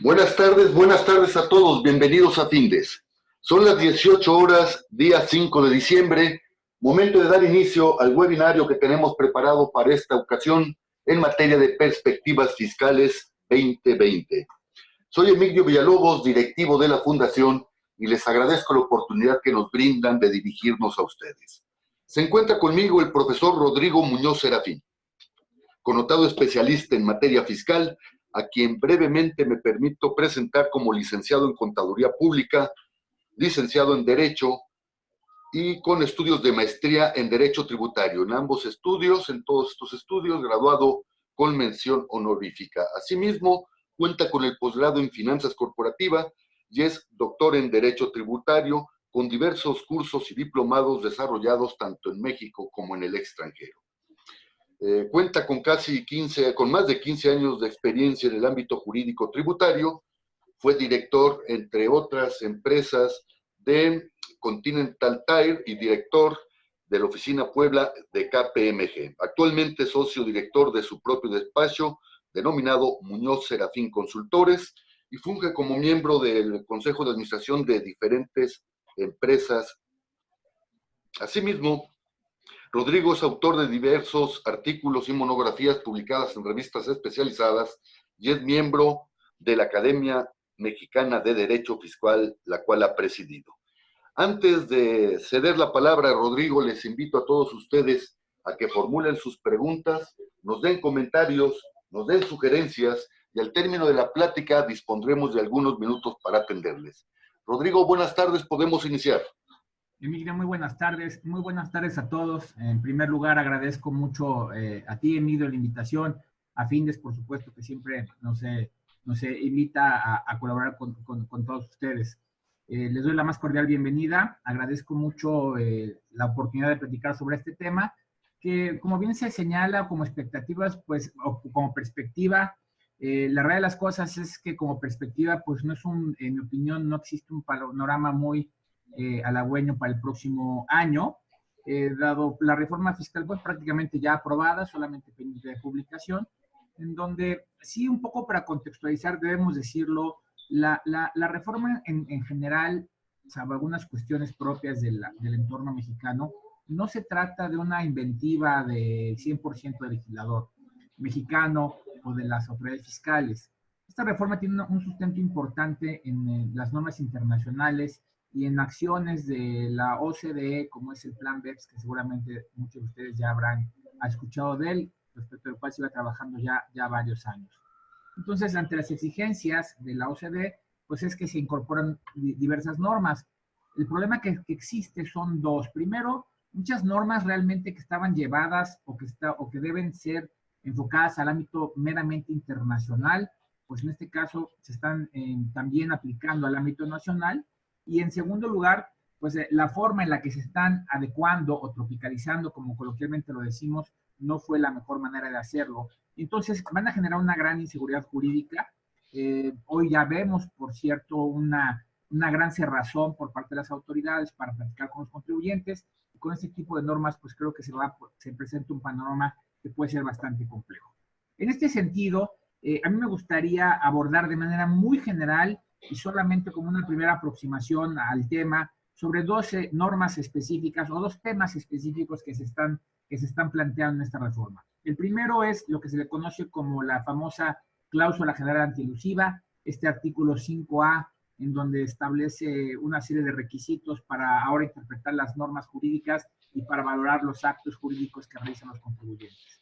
Buenas tardes a todos, bienvenidos a Findes. Son las 18 horas, día 5 de diciembre, momento de dar inicio al webinario que tenemos preparado para esta ocasión en materia de perspectivas fiscales 2020. Soy Emilio Villalobos, directivo de la Fundación, y les agradezco la oportunidad que nos brindan de dirigirnos a ustedes. Se encuentra conmigo el profesor Rodrigo Muñoz Serafín, connotado especialista en materia fiscal, a quien brevemente me permito presentar como licenciado en Contaduría Pública, licenciado en Derecho y con estudios de maestría en Derecho Tributario. En ambos estudios, en todos estos estudios, graduado con mención honorífica. Asimismo, cuenta con el posgrado en Finanzas Corporativas y es doctor en Derecho Tributario, con diversos cursos y diplomados desarrollados tanto en México como en el extranjero. Cuenta con con más de 15 años de experiencia en el ámbito jurídico tributario. Fue director, entre otras empresas, de Continental Tire y director de la oficina Puebla de KPMG. Actualmente socio director de su propio despacho, denominado Muñoz Serafín Consultores, y funge como miembro del Consejo de Administración de diferentes empresas. Asimismo, Rodrigo es autor de diversos artículos y monografías publicadas en revistas especializadas y es miembro de la Academia Mexicana de Derecho Fiscal, la cual ha presidido. Antes de ceder la palabra a Rodrigo, les invito a todos ustedes a que formulen sus preguntas, nos den comentarios, nos den sugerencias y al término de la plática dispondremos de algunos minutos para atenderles. Rodrigo, buenas tardes, podemos iniciar. Emilio, muy buenas tardes a todos. En primer lugar, agradezco mucho a ti, Emilio, la invitación, a Findes, por supuesto, que siempre nos invita a colaborar con todos ustedes. Les doy la más cordial bienvenida, agradezco mucho la oportunidad de platicar sobre este tema, que como bien se señala, como expectativas, pues, o como perspectiva, la realidad de las cosas es que como perspectiva, pues no es en mi opinión, no existe un panorama muy halagüeño para el próximo año, dado la reforma fiscal pues prácticamente ya aprobada, solamente pendiente de publicación, en donde sí, un poco para contextualizar, debemos decirlo, la reforma en general, salvo algunas cuestiones propias del entorno mexicano, no se trata de una inventiva de 100% del legislador mexicano o de las autoridades fiscales. Esta reforma tiene un sustento importante en las normas internacionales y en acciones de la OCDE, como es el Plan BEPS, que seguramente muchos de ustedes ya habrán escuchado de él, respecto al cual se iba trabajando ya varios años. Entonces, ante las exigencias de la OCDE, pues es que se incorporan diversas normas. El problema que existe son dos. Primero, muchas normas realmente que estaban llevadas o que deben ser enfocadas al ámbito meramente internacional, pues en este caso se están también aplicando al ámbito nacional. Y en segundo lugar, pues la forma en la que se están adecuando o tropicalizando, como coloquialmente lo decimos, no fue la mejor manera de hacerlo. Entonces van a generar una gran inseguridad jurídica. Hoy ya vemos, por cierto, una gran cerrazón por parte de las autoridades para platicar con los contribuyentes. Y con este tipo de normas, pues creo que se presenta un panorama que puede ser bastante complejo. En este sentido, a mí me gustaría abordar de manera muy general y solamente como una primera aproximación al tema sobre 12 normas específicas o dos temas específicos que se están planteando en esta reforma. El primero es lo que se le conoce como la famosa cláusula general antielusiva, este artículo 5A, en donde establece una serie de requisitos para ahora interpretar las normas jurídicas y para valorar los actos jurídicos que realizan los contribuyentes.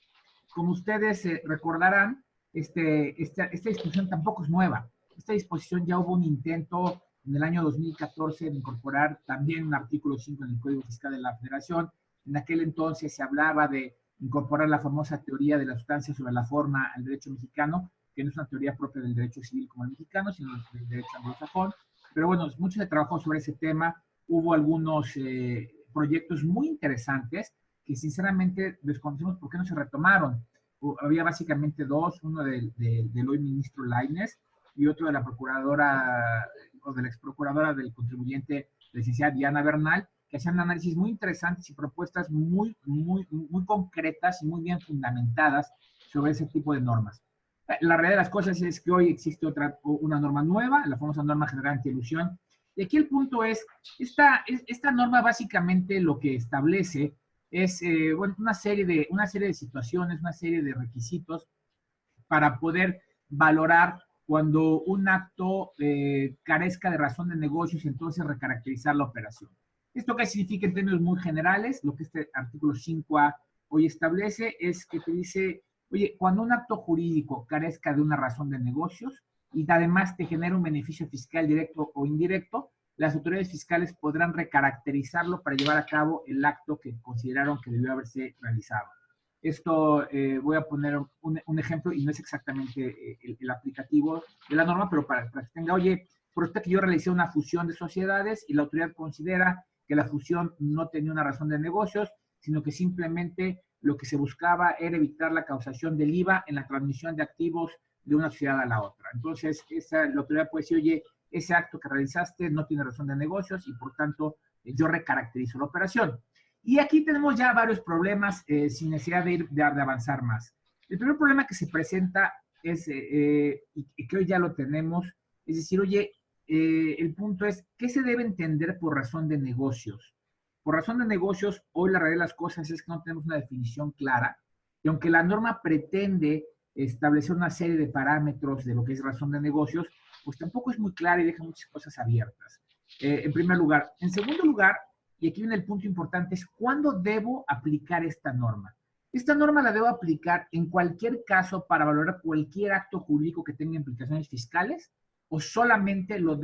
Como ustedes recordarán, esta disposición tampoco es nueva. Esta disposición ya hubo un intento en el año 2014 de incorporar también un artículo 5 en el Código Fiscal de la Federación. En aquel entonces se hablaba de incorporar la famosa teoría de la sustancia sobre la forma al derecho mexicano, que no es una teoría propia del derecho civil como el mexicano, sino del derecho anglosajón. Pero bueno, mucho se trabajó sobre ese tema. Hubo algunos proyectos muy interesantes que sinceramente desconocemos por qué no se retomaron. Había básicamente dos, uno del hoy ministro Lainez y otro de la procuradora o de la ex procuradora del contribuyente, licenciada Diana Bernal, que hacían análisis muy interesantes y propuestas muy concretas y muy bien fundamentadas sobre ese tipo de normas. La realidad de las cosas es que hoy existe una norma nueva, la famosa norma general antielusión, y aquí el punto es, esta norma básicamente lo que establece es bueno, una serie de situaciones, una serie de requisitos para poder valorar cuando un acto carezca de razón de negocios, entonces recaracterizar la operación. ¿Esto qué significa en términos muy generales? Lo que este artículo 5A hoy establece es que te dice, oye, cuando un acto jurídico carezca de una razón de negocios y además te genera un beneficio fiscal directo o indirecto, las autoridades fiscales podrán recaracterizarlo para llevar a cabo el acto que consideraron que debió haberse realizado. Esto voy a poner un ejemplo y no es exactamente el aplicativo de la norma, pero para que tenga, oye, por esto que yo realicé una fusión de sociedades y la autoridad considera que la fusión no tenía una razón de negocios, sino que simplemente lo que se buscaba era evitar la causación del IVA en la transmisión de activos de una sociedad a la otra. Entonces, la autoridad puede decir, oye, ese acto que realizaste no tiene razón de negocios y por tanto yo recaracterizo la operación. Y aquí tenemos ya varios problemas sin necesidad de avanzar más. El primer problema que se presenta es, y que hoy ya lo tenemos, es decir, oye, el punto es, ¿qué se debe entender por razón de negocios? Por razón de negocios, hoy la realidad de las cosas es que no tenemos una definición clara, y aunque la norma pretende establecer una serie de parámetros de lo que es razón de negocios, pues tampoco es muy clara y deja muchas cosas abiertas. En primer lugar. En segundo lugar, y aquí viene el punto importante, es ¿cuándo debo aplicar esta norma? Esta norma la debo aplicar en cualquier caso para valorar cualquier acto jurídico que tenga implicaciones fiscales, o solamente la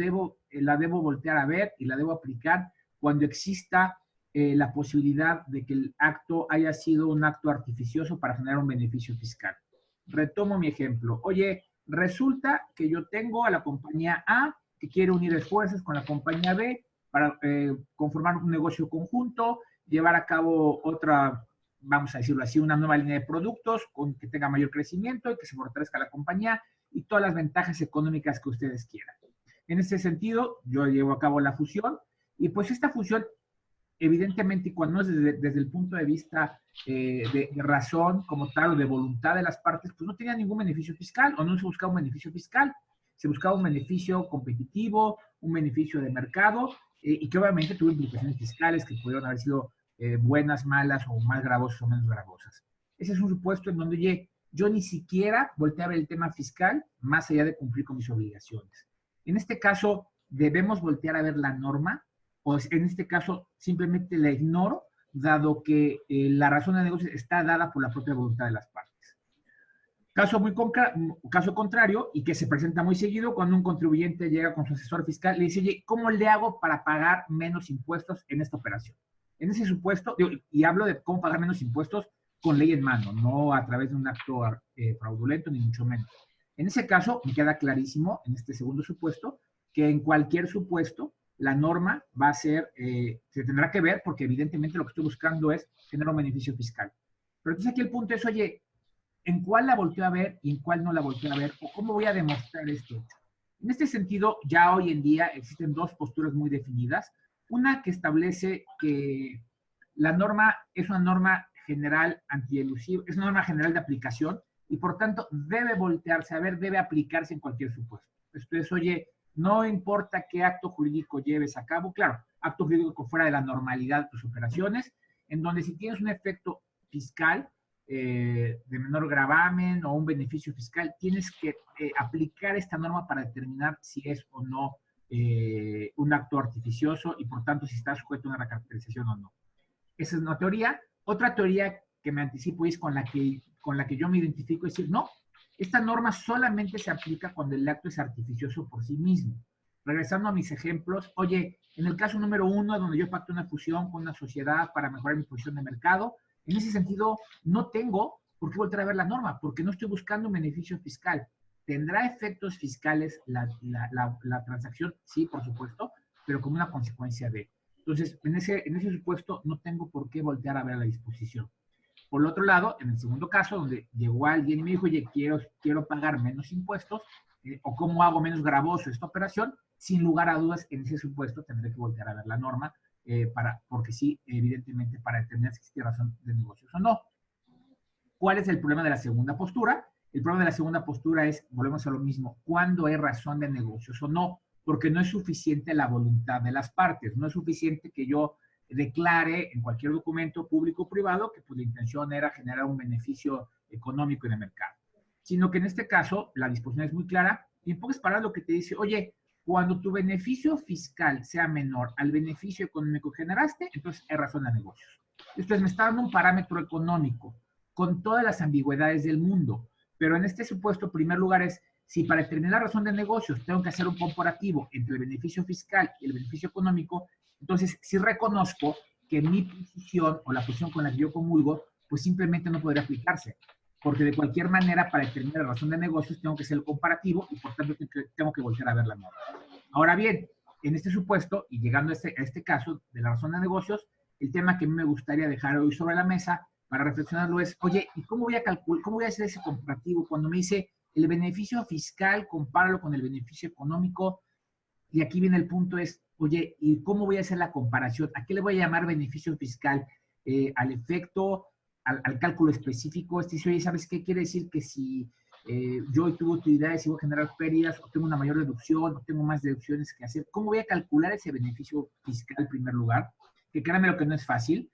debo voltear a ver y la debo aplicar cuando exista la posibilidad de que el acto haya sido un acto artificioso para generar un beneficio fiscal. Retomo mi ejemplo. Oye, resulta que yo tengo a la compañía A que quiere unir esfuerzos con la compañía B para conformar un negocio conjunto, llevar a cabo otra, vamos a decirlo así, una nueva línea de productos con que tenga mayor crecimiento y que se fortalezca la compañía y todas las ventajas económicas que ustedes quieran. En ese sentido, yo llevo a cabo la fusión y pues esta fusión, evidentemente, cuando no es desde el punto de vista de razón como tal o de voluntad de las partes, pues no tenía ningún beneficio fiscal o no se buscaba un beneficio fiscal. Se buscaba un beneficio competitivo, un beneficio de mercado y que obviamente tuvo implicaciones fiscales que pudieron haber sido buenas, malas o más gravosas o menos gravosas. Ese es un supuesto en donde yo ni siquiera volteé a ver el tema fiscal más allá de cumplir con mis obligaciones. En este caso, debemos voltear a ver la norma, o en este caso simplemente la ignoro, dado que la razón de negocio está dada por la propia voluntad de las partes. Caso contrario, y que se presenta muy seguido, cuando un contribuyente llega con su asesor fiscal, le dice, oye, ¿cómo le hago para pagar menos impuestos en esta operación? En ese supuesto, y hablo de cómo pagar menos impuestos con ley en mano, no a través de un acto fraudulento, ni mucho menos. En ese caso, me queda clarísimo, en este segundo supuesto, que en cualquier supuesto, la norma va a ser, se tendrá que ver, porque evidentemente lo que estoy buscando es generar un beneficio fiscal. Pero entonces aquí el punto es, oye, ¿en cuál la volteo a ver y en cuál no la volteo a ver? ¿O cómo voy a demostrar esto? En este sentido, ya hoy en día existen dos posturas muy definidas. Una que establece que la norma es una norma general antielusiva, es una norma general de aplicación y por tanto debe voltearse a ver, debe aplicarse en cualquier supuesto. Esto es, oye, no importa qué acto jurídico lleves a cabo, claro, acto jurídico fuera de la normalidad de tus operaciones, en donde si tienes un efecto fiscal, de menor gravamen o un beneficio fiscal, tienes que aplicar esta norma para determinar si es o no un acto artificioso y por tanto si está sujeto a una recaracterización o no. Esa es una teoría. Otra teoría que me anticipo es con la que yo me identifico, es decir, no, esta norma solamente se aplica cuando el acto es artificioso por sí mismo. Regresando a mis ejemplos, oye, en el caso número 1, donde yo pacto una fusión con una sociedad para mejorar mi posición de mercado, en ese sentido, no tengo por qué volver a ver la norma, porque no estoy buscando un beneficio fiscal. ¿Tendrá efectos fiscales la transacción? Sí, por supuesto, pero como una consecuencia de. Entonces, en ese supuesto, no tengo por qué voltear a ver la disposición. Por el otro lado, en el segundo caso, donde llegó alguien y me dijo, oye, quiero pagar menos impuestos, o cómo hago menos gravoso esta operación, sin lugar a dudas, en ese supuesto tendré que voltear a ver la norma, porque sí, evidentemente, para determinar si existe razón de negocios o no. ¿Cuál es el problema de la segunda postura? El problema de la segunda postura es, volvemos a lo mismo, ¿cuándo hay razón de negocios o no? Porque no es suficiente la voluntad de las partes, no es suficiente que yo declare en cualquier documento público o privado que pues, la intención era generar un beneficio económico en el mercado, sino que en este caso la disposición es muy clara y en pocas palabras lo que te dice, oye, cuando tu beneficio fiscal sea menor al beneficio económico que generaste, entonces hay razón de negocios. Entonces me está dando un parámetro económico con todas las ambigüedades del mundo, pero en este supuesto, en primer lugar, es si para determinar razón de negocios tengo que hacer un comparativo entre el beneficio fiscal y el beneficio económico, entonces sí reconozco que mi posición o la posición con la que yo comulgo, pues simplemente no podría aplicarse, porque de cualquier manera para determinar la razón de negocios tengo que hacer el comparativo y por tanto tengo que volver a ver la norma. Ahora bien, en este supuesto, y llegando a este caso de la razón de negocios, el tema que a mí me gustaría dejar hoy sobre la mesa para reflexionarlo es, oye, ¿y cómo voy a calcular, cómo voy a hacer ese comparativo cuando me dice el beneficio fiscal, compáralo con el beneficio económico? Y aquí viene el punto es, oye, ¿y cómo voy a hacer la comparación? ¿A qué le voy a llamar beneficio fiscal? Al efecto, al cálculo específico. Dice, oye, ¿sabes qué quiere decir? Que si yo hoy tuve utilidades y voy a generar pérdidas, o tengo una mayor deducción, o tengo más deducciones que hacer, ¿cómo voy a calcular ese beneficio fiscal en primer lugar? Que créanme lo que no es fácil,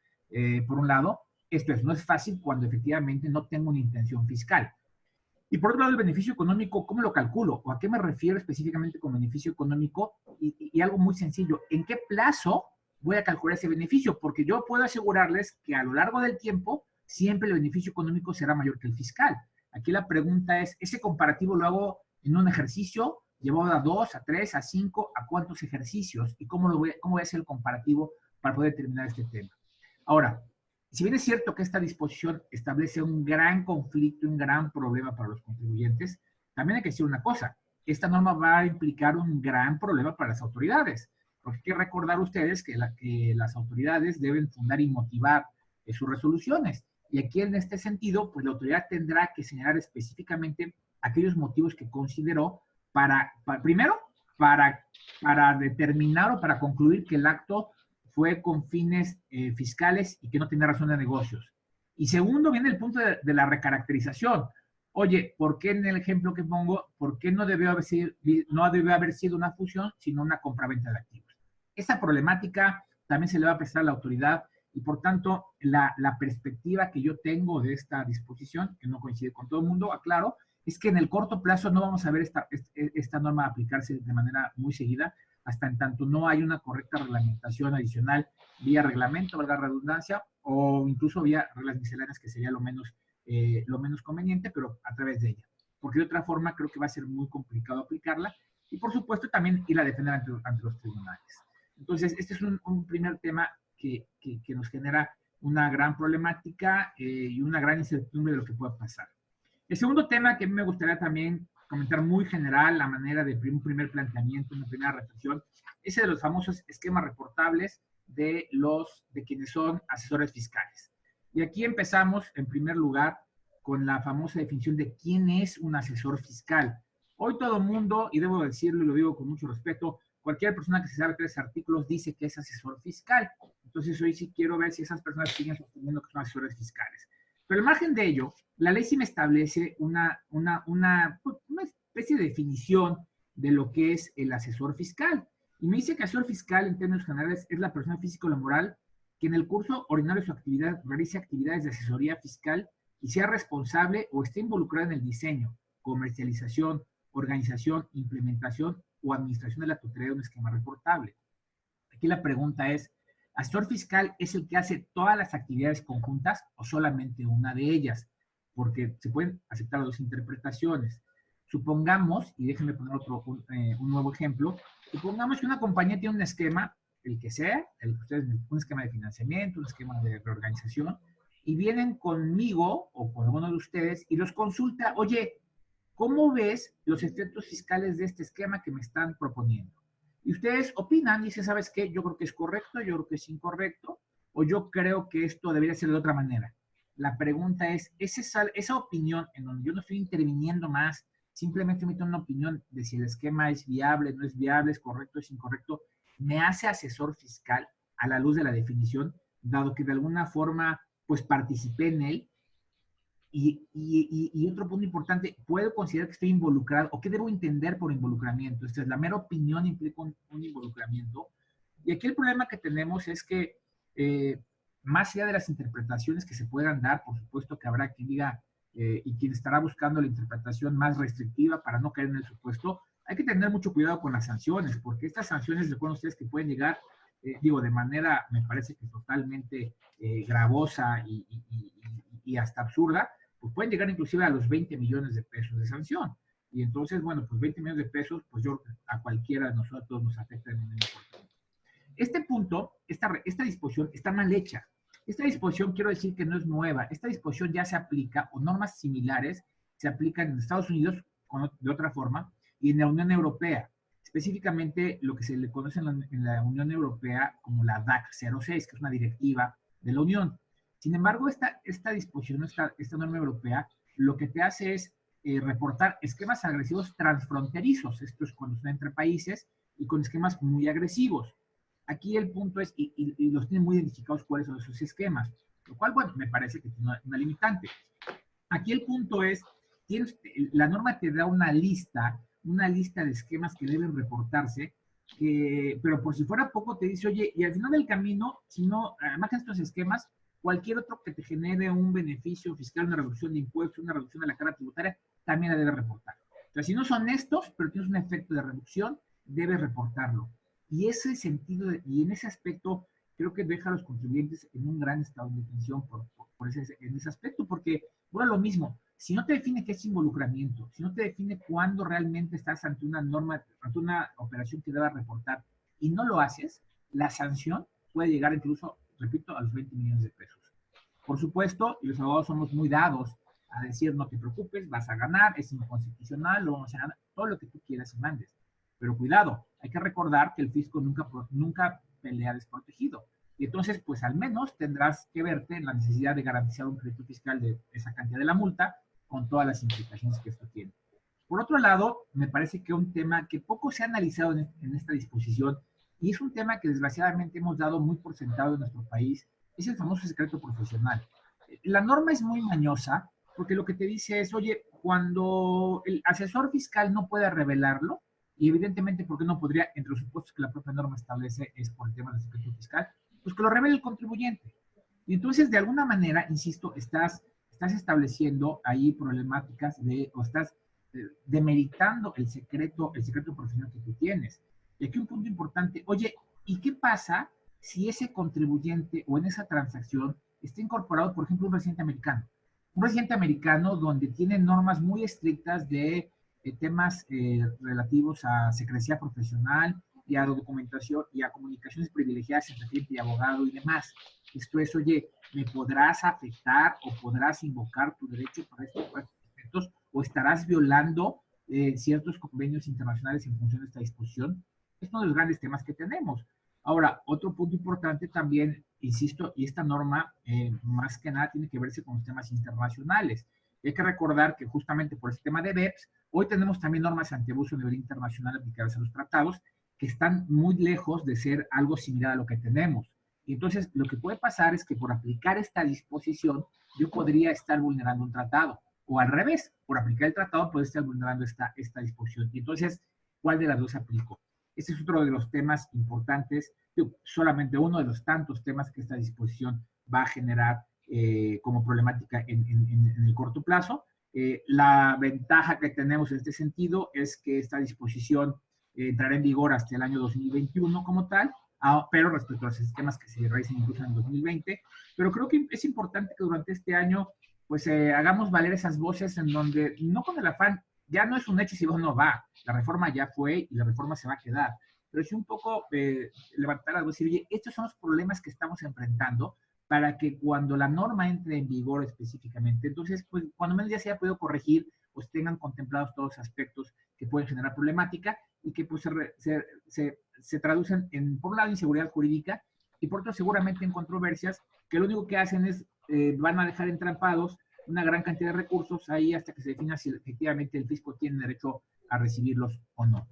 por un lado. Esto es, no es fácil cuando efectivamente no tengo una intención fiscal. Y por otro lado, el beneficio económico, ¿cómo lo calculo? ¿O a qué me refiero específicamente con beneficio económico? Y algo muy sencillo, ¿en qué plazo voy a calcular ese beneficio? Porque yo puedo asegurarles que a lo largo del tiempo, siempre el beneficio económico será mayor que el fiscal. Aquí la pregunta es, ¿ese comparativo lo hago en un ejercicio llevado a 2, a 3, a 5, a cuántos ejercicios? ¿Y cómo voy a hacer el comparativo para poder determinar este tema? Ahora, si bien es cierto que esta disposición establece un gran conflicto, un gran problema para los contribuyentes, también hay que decir una cosa, esta norma va a implicar un gran problema para las autoridades, porque hay que recordar ustedes que las autoridades deben fundar y motivar sus resoluciones, y aquí en este sentido, pues la autoridad tendrá que señalar específicamente aquellos motivos que consideró primero, para determinar o para concluir que el acto fue con fines fiscales y que no tenía razón de negocios. Y segundo, viene el punto de la recaracterización. Oye, ¿por qué en el ejemplo que pongo, por qué no debió haber sido una fusión, sino una compraventa de activos? Esa problemática también se le va a prestar a la autoridad y por tanto la perspectiva que yo tengo de esta disposición, que no coincide con todo el mundo, aclaro, es que en el corto plazo no vamos a ver esta norma aplicarse de manera muy seguida, hasta en tanto no hay una correcta reglamentación adicional vía reglamento, valga la redundancia, o incluso vía reglas misceláneas, que sería lo menos conveniente, pero a través de ella. Porque de otra forma creo que va a ser muy complicado aplicarla y por supuesto también ir a defender ante los tribunales. Entonces, este es un primer tema que nos genera una gran problemática y una gran incertidumbre de lo que pueda pasar. El segundo tema que a mí me gustaría también comentar muy general, la manera de un primer planteamiento, una primera reflexión, ese de los famosos esquemas reportables de quienes son asesores fiscales. Y aquí empezamos, en primer lugar, con la famosa definición de quién es un asesor fiscal. Hoy todo el mundo, y debo decirlo y lo digo con mucho respeto, cualquier persona que se sabe 3 artículos dice que es asesor fiscal. Entonces hoy sí quiero ver si esas personas siguen sosteniendo que son asesores fiscales. Pero al margen de ello, la ley sí me establece una especie de definición de lo que es el asesor fiscal. Y me dice que asesor fiscal, en términos generales, es la persona física o laboral que en el curso ordinario de su actividad realice actividades de asesoría fiscal y sea responsable o esté involucrada en el diseño, comercialización, organización, implementación o administración de la totalidad de un esquema reportable. Aquí la pregunta es, ¿asesor fiscal es el que hace todas las actividades conjuntas o solamente una de ellas? Porque se pueden aceptar 2 interpretaciones. Supongamos, y déjenme poner un nuevo ejemplo, supongamos que una compañía tiene un esquema, el que sea, un esquema de financiamiento, un esquema de reorganización, y vienen conmigo o con alguno de ustedes y los consulta, oye, ¿cómo ves los efectos fiscales de este esquema que me están proponiendo? Y ustedes opinan y dicen, ¿sabes qué? Yo creo que es correcto, yo creo que es incorrecto, o yo creo que esto debería ser de otra manera. La pregunta es, esa opinión en donde yo no estoy interviniendo más, simplemente emito una opinión de si el esquema es viable, no es viable, es correcto, es incorrecto, me hace asesor fiscal a la luz de la definición, dado que de alguna forma pues participé en él. Y otro punto importante, ¿puedo considerar que estoy involucrado o qué debo entender por involucramiento? Esta es la mera opinión implica un involucramiento. Y aquí el problema que tenemos es que más allá de las interpretaciones que se puedan dar, por supuesto que habrá quien diga y quien estará buscando la interpretación más restrictiva para no caer en el supuesto, hay que tener mucho cuidado con las sanciones, porque estas sanciones, recuerden ustedes que pueden llegar, de manera, me parece que totalmente gravosa y hasta absurda, pues pueden llegar inclusive a los 20 millones de pesos de sanción. Y entonces, bueno, pues 20 millones de pesos, pues yo a cualquiera de nosotros nos afecta de manera importante. Este punto, esta disposición está mal hecha. Esta disposición, quiero decir que no es nueva. Esta disposición ya se aplica, o normas similares se aplican en Estados Unidos de otra forma y en la Unión Europea. Específicamente lo que se le conoce en la Unión Europea como la DAC 06, que es una directiva de la Unión. Sin embargo, esta disposición, esta norma europea, lo que te hace es reportar esquemas agresivos transfronterizos. Esto es cuando son entre países y con esquemas muy agresivos. Aquí el punto es, y los tienen muy identificados cuáles son esos esquemas, lo cual, bueno, me parece que tiene una limitante. Aquí el punto es, la norma te da una lista de esquemas que deben reportarse, pero por si fuera poco te dice, oye, y al final del camino, si no, además de estos esquemas, cualquier otro que te genere un beneficio fiscal, una reducción de impuestos, una reducción de la carga tributaria, también la debes reportar. O sea, si no son estos, pero tienes un efecto de reducción, debes reportarlo. Y ese sentido, y en ese aspecto, creo que deja a los contribuyentes en un gran estado de tensión en ese aspecto, porque, bueno, lo mismo, si no te define qué es involucramiento, si no te define cuándo realmente estás ante una norma, ante una operación que debas reportar, y no lo haces, la sanción puede llegar incluso, repito, a los 20 millones de pesos. Por supuesto, y los abogados somos muy dados a decir, no te preocupes, vas a ganar, es inconstitucional, lo vamos a ganar, todo lo que tú quieras y mandes. Pero cuidado, hay que recordar que el fisco nunca pelea desprotegido. Y entonces, pues al menos tendrás que verte en la necesidad de garantizar un crédito fiscal de esa cantidad de la multa, con todas las implicaciones que esto tiene. Por otro lado, me parece que un tema que poco se ha analizado en esta disposición, y es un tema que desgraciadamente hemos dado muy por sentado en nuestro país, es el famoso secreto profesional. La norma es muy mañosa, porque lo que te dice es, oye, cuando el asesor fiscal no puede revelarlo, y evidentemente, ¿por qué no podría, entre los supuestos que la propia norma establece, es por el tema del secreto fiscal? Pues que lo revele el contribuyente. Y entonces, de alguna manera, insisto, estás estableciendo ahí problemáticas o estás demeritando el secreto profesional que tú tienes. Y aquí un punto importante, oye, ¿y qué pasa si ese contribuyente o en esa transacción está incorporado, por ejemplo, un residente americano? Un residente americano donde tiene normas muy estrictas de temas relativos a secrecía profesional y a documentación y a comunicaciones privilegiadas entre cliente y abogado y demás. Esto es, oye, ¿me podrás afectar o podrás invocar tu derecho para estos aspectos o estarás violando ciertos convenios internacionales en función de esta disposición? Es uno de los grandes temas que tenemos. Ahora, otro punto importante también, insisto, y esta norma más que nada tiene que verse con los temas internacionales. Hay que recordar que justamente por este tema de BEPS, hoy tenemos también normas antiabuso a nivel internacional aplicadas a los tratados que están muy lejos de ser algo similar a lo que tenemos. Y entonces, lo que puede pasar es que por aplicar esta disposición, yo podría estar vulnerando un tratado. O al revés, por aplicar el tratado, puedo estar vulnerando esta disposición. Y entonces, ¿cuál de las dos aplico? Este es otro de los temas importantes, solamente uno de los tantos temas que esta disposición va a generar como problemática en el corto plazo. La ventaja que tenemos en este sentido es que esta disposición entrará en vigor hasta el año 2021 como tal, pero respecto a los sistemas que se realicen incluso en 2020. Pero creo que es importante que durante este año pues hagamos valer esas voces en donde, no con el afán, ya no es un hecho si va o no va, la reforma ya fue y la reforma se va a quedar, pero sí un poco levantar algo y decir, oye, estos son los problemas que estamos enfrentando para que cuando la norma entre en vigor específicamente, entonces, pues, cuando menos ya se haya podido corregir, pues tengan contemplados todos los aspectos que pueden generar problemática y que pues se traducen en, por un lado, inseguridad jurídica y por otro, seguramente en controversias que lo único que hacen es, van a dejar entrampados una gran cantidad de recursos ahí hasta que se defina si efectivamente el fisco tiene derecho a recibirlos o no.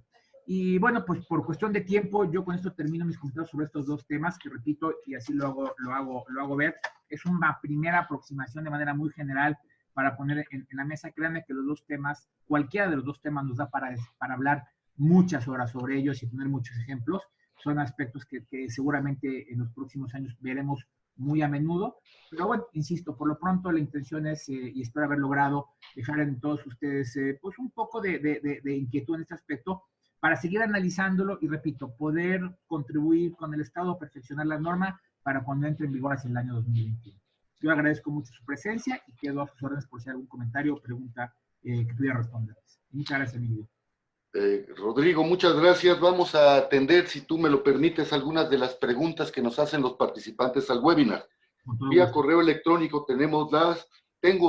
Y bueno, pues por cuestión de tiempo, yo con esto termino mis comentarios sobre estos dos temas, que repito, y así lo hago ver, es una primera aproximación de manera muy general para poner en la mesa. Créanme que los dos temas, cualquiera de los dos temas nos da para hablar muchas horas sobre ellos y poner muchos ejemplos. Son aspectos que seguramente en los próximos años veremos muy a menudo. Pero bueno, insisto, por lo pronto la intención es, y espero haber logrado dejar en todos ustedes pues un poco de inquietud en este aspecto, para seguir analizándolo y, repito, poder contribuir con el Estado a perfeccionar la norma para cuando entre en vigor hacia el año 2021. Yo agradezco mucho su presencia y quedo a sus órdenes por si hay algún comentario o pregunta que pudiera responderles. Muchas gracias, Emilio. Rodrigo, muchas gracias. Vamos a atender, si tú me lo permites, algunas de las preguntas que nos hacen los participantes al webinar. Vía correo electrónico tengo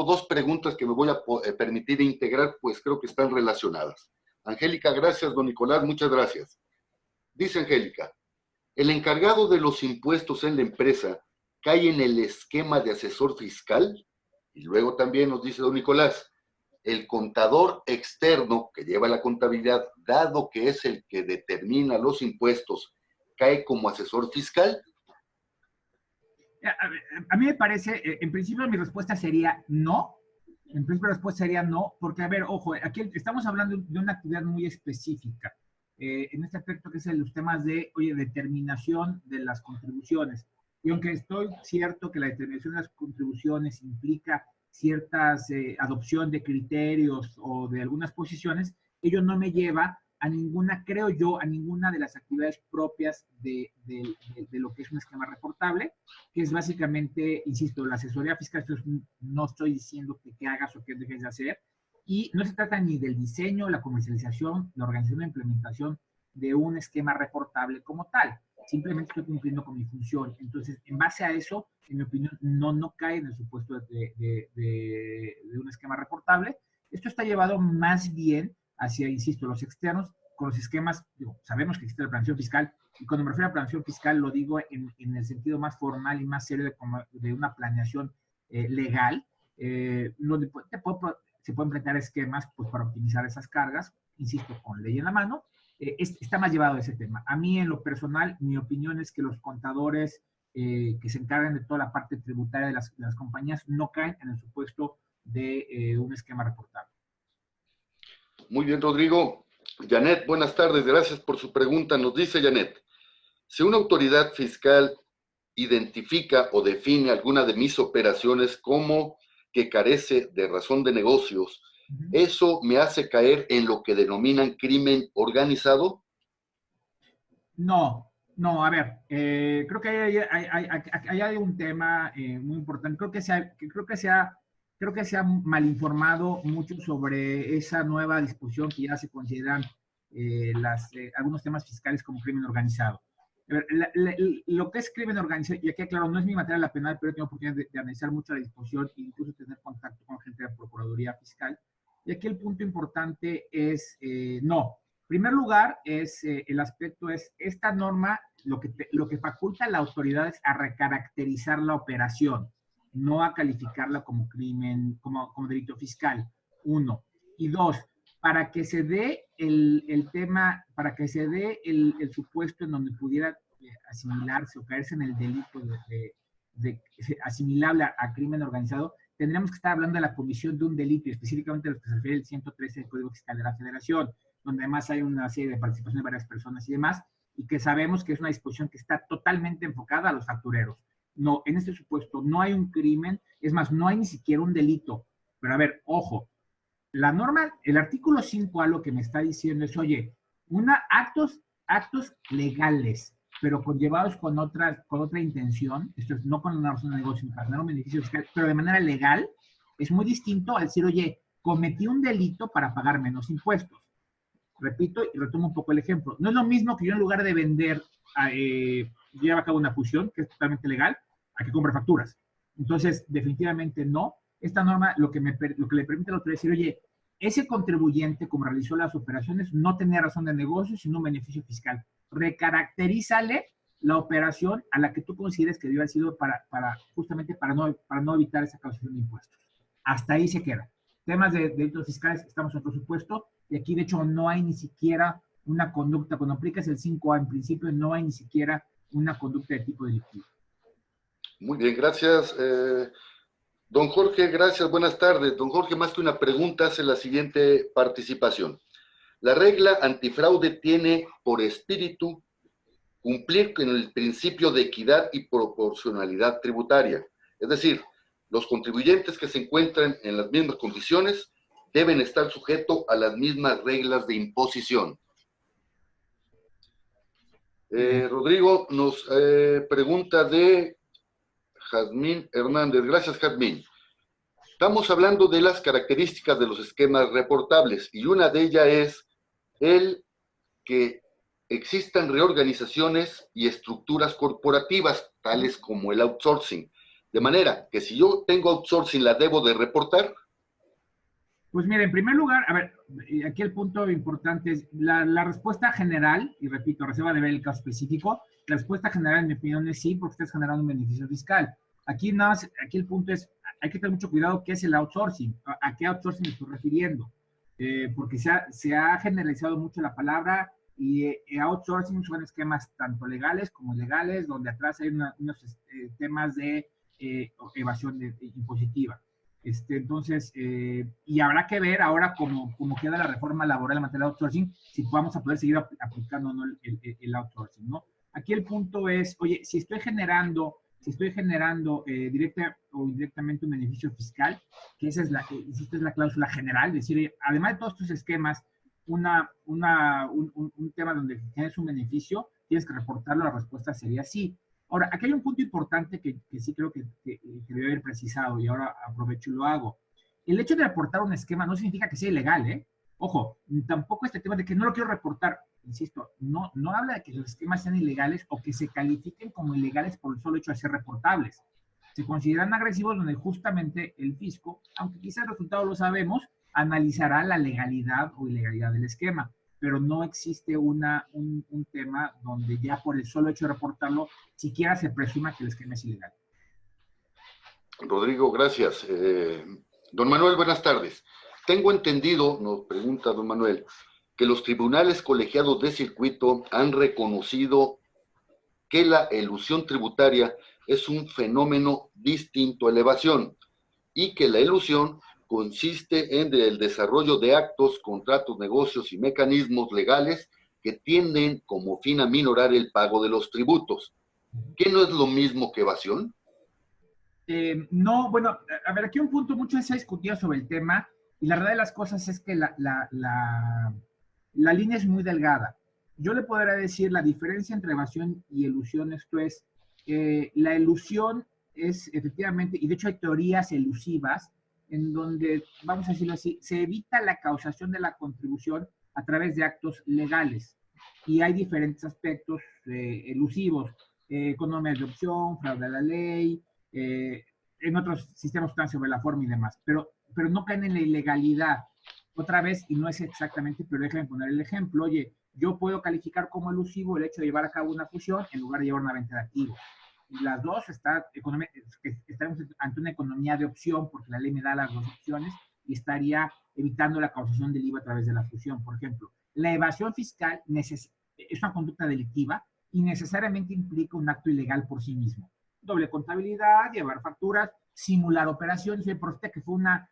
dos preguntas que me voy a permitir integrar, pues creo que están relacionadas. Angélica, gracias. Don Nicolás, muchas gracias. Dice Angélica, ¿el encargado de los impuestos en la empresa cae en el esquema de asesor fiscal? Y luego también nos dice don Nicolás, el contador externo que lleva la contabilidad, dado que es el que determina los impuestos, ¿cae como asesor fiscal? A mí me parece, en principio mi respuesta sería no. En principio la respuesta sería no, porque, a ver, ojo, aquí estamos hablando de una actividad muy específica. En este aspecto que es los temas de, oye, determinación de las contribuciones. Y aunque estoy cierto que la determinación de las contribuciones implica ciertas adopción de criterios o de algunas posiciones, ello no me lleva a ninguna, creo yo, a ninguna de las actividades propias de lo que es un esquema reportable, que es básicamente, insisto, la asesoría fiscal. No estoy diciendo que hagas o que dejes de hacer, y no se trata ni del diseño, la comercialización, la organización e implementación de un esquema reportable como tal. Simplemente estoy cumpliendo con mi función. Entonces, en base a eso, en mi opinión, no cae en el supuesto de un esquema reportable. Esto está llevado más bien hacia, insisto, los externos, con los esquemas. Digo, sabemos que existe la planeación fiscal, y cuando me refiero a planeación fiscal lo digo en el sentido más formal y más serio de una planeación legal, donde se pueden plantear esquemas pues, para optimizar esas cargas, insisto, con ley en la mano. Está más llevado a ese tema. A mí, en lo personal, mi opinión es que los contadores que se encargan de toda la parte tributaria de las compañías no caen en el supuesto de un esquema reportable. Muy bien, Rodrigo. Janet, buenas tardes. Gracias por su pregunta. Nos dice Janet, si una autoridad fiscal identifica o define alguna de mis operaciones como que carece de razón de negocios, ¿eso me hace caer en lo que denominan crimen organizado? No, a ver, creo que hay un tema muy importante. Creo que se ha mal informado mucho sobre esa nueva disposición que ya se consideran algunos temas fiscales como crimen organizado. A ver, lo que es crimen organizado, y aquí aclaro, no es mi materia la penal, pero he tenido oportunidad de analizar mucho la disposición e incluso tener contacto con gente de la Procuraduría Fiscal. Y aquí el punto importante es no. En primer lugar, el aspecto es esta norma lo que faculta a la autoridad es a recaracterizar la operación, no a calificarla como crimen, como delito fiscal, uno. Y dos, para que se dé el tema, para que se dé el supuesto en donde pudiera asimilarse o caerse en el delito asimilable a crimen organizado, tendríamos que estar hablando de la comisión de un delito, y específicamente de lo que se refiere al 113 del Código Fiscal de la Federación, donde además hay una serie de participación de varias personas y demás, y que sabemos que es una disposición que está totalmente enfocada a los factureros. No, en este supuesto no hay un crimen, es más, no hay ni siquiera un delito. Pero a ver, ojo, la norma, el artículo 5A lo que me está diciendo es, oye, actos legales, pero conllevados con otra intención, esto es, no con una razón de negocio, sino para tener un beneficio fiscal, pero de manera legal, es muy distinto al decir, oye, cometí un delito para pagar menos impuestos. Repito y retomo un poco el ejemplo. No es lo mismo que yo, en lugar de vender, lleve a cabo una fusión, que es totalmente legal, a que compre facturas. Entonces, definitivamente no. Esta norma lo que le permite a la autoridad decir, oye, ese contribuyente, como realizó las operaciones, no tenía razón de negocio, sino un beneficio fiscal. Recaracterízale la operación a la que tú consideres que debió haber sido justamente para no evitar esa causación de impuestos. Hasta ahí se queda. Temas de delitos fiscales, estamos en otro supuesto, y aquí de hecho no hay ni siquiera una conducta. Cuando aplicas el 5A, en principio no hay ni siquiera una conducta de tipo delictivo. Muy bien, gracias. Don Jorge, gracias, buenas tardes. Don Jorge, más que una pregunta, hace la siguiente participación. La regla antifraude tiene por espíritu cumplir con el principio de equidad y proporcionalidad tributaria. Es decir, los contribuyentes que se encuentran en las mismas condiciones deben estar sujetos a las mismas reglas de imposición. Rodrigo nos pregunta de Jazmín Hernández. Gracias, Jazmín. Estamos hablando de las características de los esquemas reportables y una de ellas es el que existan reorganizaciones y estructuras corporativas, tales como el outsourcing. De manera que si yo tengo outsourcing, ¿la debo de reportar? Pues mira, en primer lugar, a ver, aquí el punto importante es la respuesta general, y repito, reserva de ver el caso específico, la respuesta general, en mi opinión, es sí, porque estás generando un beneficio fiscal. Aquí el punto es, hay que tener mucho cuidado qué es el outsourcing, a qué outsourcing me estoy refiriendo, porque se ha generalizado mucho la palabra y outsourcing son esquemas tanto legales como ilegales, donde atrás hay unos temas de evasión impositiva. Entonces, y habrá que ver ahora cómo queda la reforma laboral en materia de outsourcing, si vamos a poder seguir aplicando o no el outsourcing, ¿no? Aquí el punto es, oye, si estoy generando directa o indirectamente un beneficio fiscal, que esa es la cláusula general, es decir, además de todos estos esquemas, un tema donde tienes un beneficio, tienes que reportarlo, la respuesta sería sí. Ahora, aquí hay un punto importante que sí creo que debe haber precisado y ahora aprovecho y lo hago. El hecho de reportar un esquema no significa que sea ilegal, ¿eh? Ojo, tampoco este tema de que no lo quiero reportar, insisto, no habla de que los esquemas sean ilegales o que se califiquen como ilegales por el solo hecho de ser reportables. Se consideran agresivos donde justamente el fisco, aunque quizás el resultado lo sabemos, analizará la legalidad o ilegalidad del esquema, pero no existe un tema donde ya por el solo hecho de reportarlo, siquiera se presuma que el esquema es ilegal. Rodrigo, gracias. Don Manuel, buenas tardes. Tengo entendido, nos pregunta don Manuel, que los tribunales colegiados de circuito han reconocido que la elusión tributaria es un fenómeno distinto a la evasión y que la elusión consiste en el desarrollo de actos, contratos, negocios y mecanismos legales que tienden como fin a minorar el pago de los tributos. ¿Qué no es lo mismo que evasión? No, bueno, a ver, aquí un punto, mucho se ha discutido sobre el tema y la verdad de las cosas es que la línea es muy delgada. Yo le podría decir la diferencia entre evasión y elusión, esto es, la elusión es efectivamente, y de hecho hay teorías elusivas en donde, vamos a decirlo así, se evita la causación de la contribución a través de actos legales. Y hay diferentes aspectos elusivos, economía de opción, fraude a la ley, en otros sistemas están sobre la forma y demás, pero no caen en la ilegalidad. Otra vez, y no es exactamente, pero déjenme poner el ejemplo, oye, yo puedo calificar como elusivo el hecho de llevar a cabo una fusión en lugar de llevar una venta de activos. Y las dos estamos ante una economía de opción, porque la ley me da las dos opciones y estaría evitando la causación del IVA a través de la fusión. Por ejemplo, la evasión fiscal es una conducta delictiva y necesariamente implica un acto ilegal por sí mismo. Doble contabilidad, llevar facturas, simular operaciones. Por usted que fue una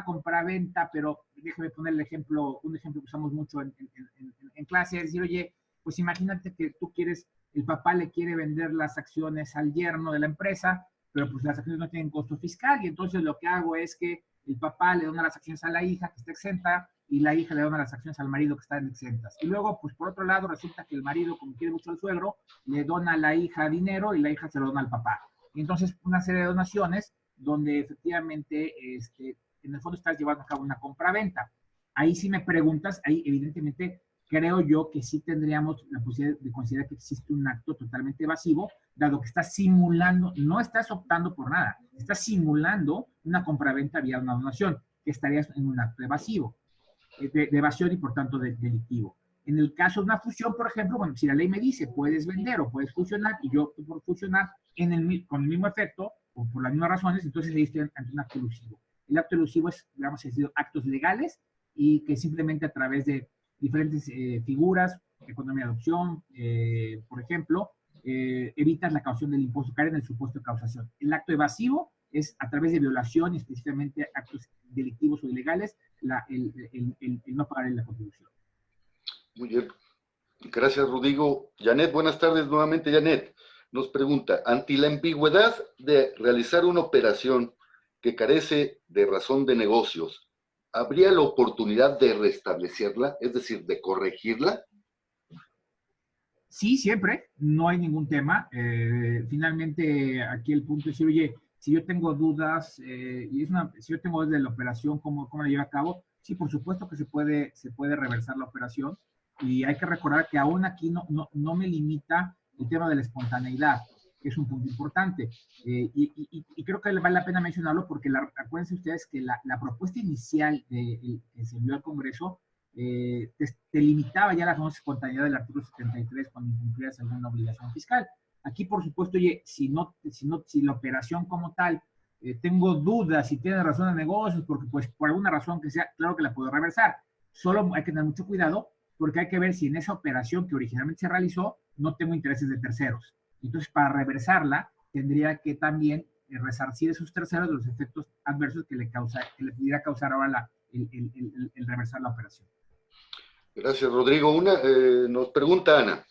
compraventa, pero déjeme poner un ejemplo que usamos mucho en clase, es decir, oye, pues imagínate que el papá le quiere vender las acciones al yerno de la empresa, pero pues las acciones no tienen costo fiscal, y entonces lo que hago es que el papá le dona las acciones a la hija que está exenta, y la hija le dona las acciones al marido que están exentas. Y luego, pues por otro lado, resulta que el marido, como quiere mucho al suegro, le dona a la hija dinero y la hija se lo dona al papá. Y entonces, una serie de donaciones donde efectivamente, en el fondo estás llevando a cabo una compra-venta. Ahí si me preguntas, ahí evidentemente creo yo que sí tendríamos la posibilidad de considerar que existe un acto totalmente evasivo, dado que estás simulando, no estás optando por nada, estás simulando una compraventa vía una donación, que estarías en un acto evasivo, de evasión y por tanto delictivo. En el caso de una fusión, por ejemplo, bueno, si la ley me dice puedes vender o puedes fusionar y yo opto por fusionar con el mismo efecto o por las mismas razones, entonces ahí estoy ante un acto elusivo. El acto elusivo es, digamos, actos legales y que simplemente a través de diferentes figuras, economía de opción, por ejemplo, evitas la causación del impuesto, caer en el supuesto de causación. El acto evasivo es a través de violación, específicamente actos delictivos o ilegales, el no pagar la contribución. Muy bien. Gracias, Rodrigo. Janet, buenas tardes nuevamente. Janet nos pregunta, ante la ambigüedad de realizar una operación que carece de razón de negocios, ¿habría la oportunidad de restablecerla, es decir, de corregirla? Sí, siempre, no hay ningún tema. Finalmente, aquí el punto es decir, oye, si yo tengo dudas, si yo tengo dudas de la operación, ¿cómo la llevo a cabo? Sí, por supuesto que se puede reversar la operación, y hay que recordar que aún aquí no me limita el tema de la espontaneidad, que es un punto importante. Y creo que vale la pena mencionarlo porque acuérdense ustedes que la propuesta inicial que se envió al Congreso te limitaba ya la famosa espontaneidad del artículo 73 cuando incumplías alguna obligación fiscal. Aquí, por supuesto, oye, si la operación como tal, tengo dudas si tiene razón de negocios, porque pues por alguna razón que sea, claro que la puedo reversar. Solo hay que tener mucho cuidado porque hay que ver si en esa operación que originalmente se realizó no tengo intereses de terceros. Entonces, para reversarla, tendría que también resarcir esos terceros de los efectos adversos que le pudiera causar ahora el reversar la operación. Gracias, Rodrigo. Nos pregunta Ana,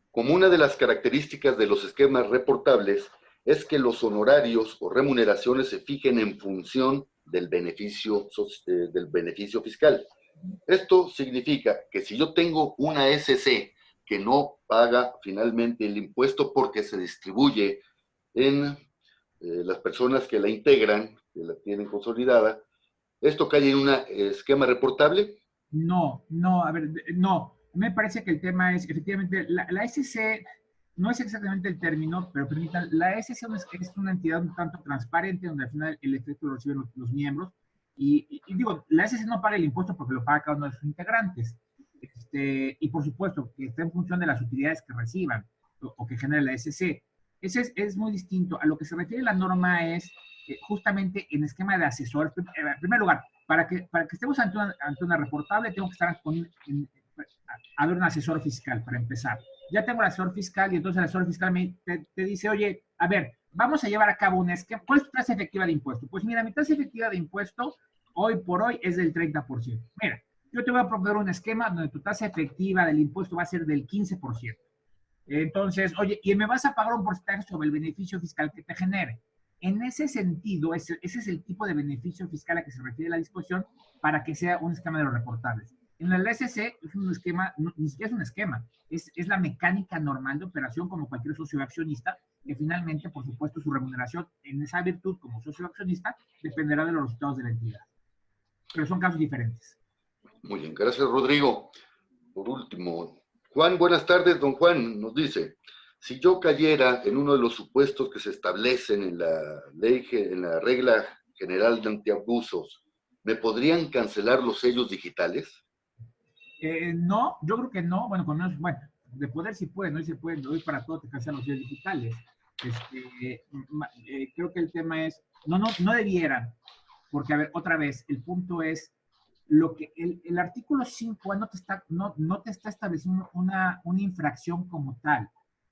como una de las características de los esquemas reportables es que los honorarios o remuneraciones se fijen en función del beneficio fiscal. Esto significa que si yo tengo una SC que no paga finalmente el impuesto porque se distribuye en las personas que la integran, que la tienen consolidada, ¿esto cae en un esquema reportable? No, a ver, no. Me parece que el tema es, efectivamente, la SC no es exactamente el término, pero permitan, la SC es una entidad un tanto transparente, donde al final el efecto lo reciben los miembros. Y digo, la SC no paga el impuesto porque lo paga cada uno de sus integrantes. Y por supuesto, que está en función de las utilidades que reciban o que genere la SC. Ese es muy distinto. A lo que se refiere la norma es justamente en esquema de asesor. En primer lugar, para que estemos ante una reportable, tengo que estar a ver un asesor fiscal, para empezar. Ya tengo el asesor fiscal y entonces el asesor fiscal te dice, oye, a ver, vamos a llevar a cabo un esquema. ¿Cuál es tu tasa efectiva de impuesto? Pues mira, mi tasa efectiva de impuesto hoy por hoy es del 30%. Mira, yo te voy a proponer un esquema donde tu tasa efectiva del impuesto va a ser del 15%. Entonces, oye, y me vas a pagar un porcentaje sobre el beneficio fiscal que te genere. En ese sentido, ese es el tipo de beneficio fiscal a que se refiere la disposición para que sea un esquema de los reportables. En el SC es un esquema, ni siquiera es un esquema, es la mecánica normal de operación como cualquier socio accionista, que finalmente, por supuesto, su remuneración en esa virtud como socio accionista dependerá de los resultados de la entidad. Pero son casos diferentes. Muy bien, gracias, Rodrigo. Por último, Juan, buenas tardes. Don Juan nos dice, si yo cayera en uno de los supuestos que se establecen en la ley, en la regla general de antiabusos, ¿me podrían cancelar los sellos digitales? No, yo creo que no. Bueno, bueno, de poder sí puede, no y se puede, hoy para todo te cancelan los sellos digitales. Creo que el tema es, no debieran, porque a ver, otra vez, el punto es lo que el artículo 5A no te está estableciendo una infracción como tal.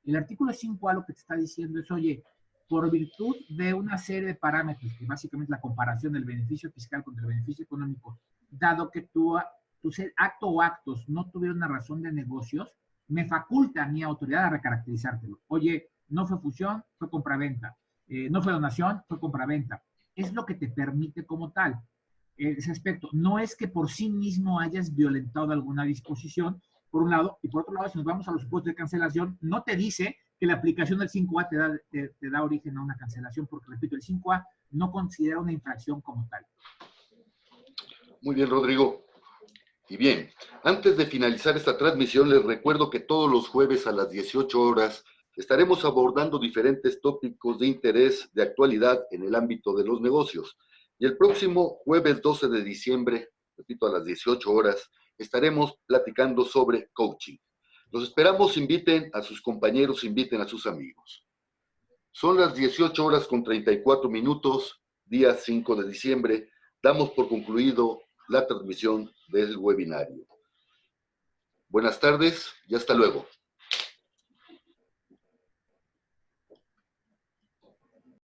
El artículo 5A lo que te está diciendo es, oye, por virtud de una serie de parámetros, que básicamente es la comparación del beneficio fiscal contra el beneficio económico, dado que tu acto o actos no tuvieron una razón de negocios, me faculta a mi autoridad a recaracterizártelo. Oye, no fue fusión, fue compraventa. No fue donación, fue compraventa. Es lo que te permite como tal ese aspecto. No es que por sí mismo hayas violentado alguna disposición, por un lado, y por otro lado, si nos vamos a los supuestos de cancelación, no te dice que la aplicación del 5A te da origen a una cancelación, porque, repito, el 5A no considera una infracción como tal. Muy bien, Rodrigo. Y bien, antes de finalizar esta transmisión, les recuerdo que todos los jueves a las 18 horas estaremos abordando diferentes tópicos de interés de actualidad en el ámbito de los negocios. Y el próximo jueves 12 de diciembre, repito, a las 18 horas, estaremos platicando sobre coaching. Los esperamos, inviten a sus compañeros, inviten a sus amigos. Son las 18 horas con 34 minutos, día 5 de diciembre. Damos por concluido la transmisión del webinario. Buenas tardes y hasta luego.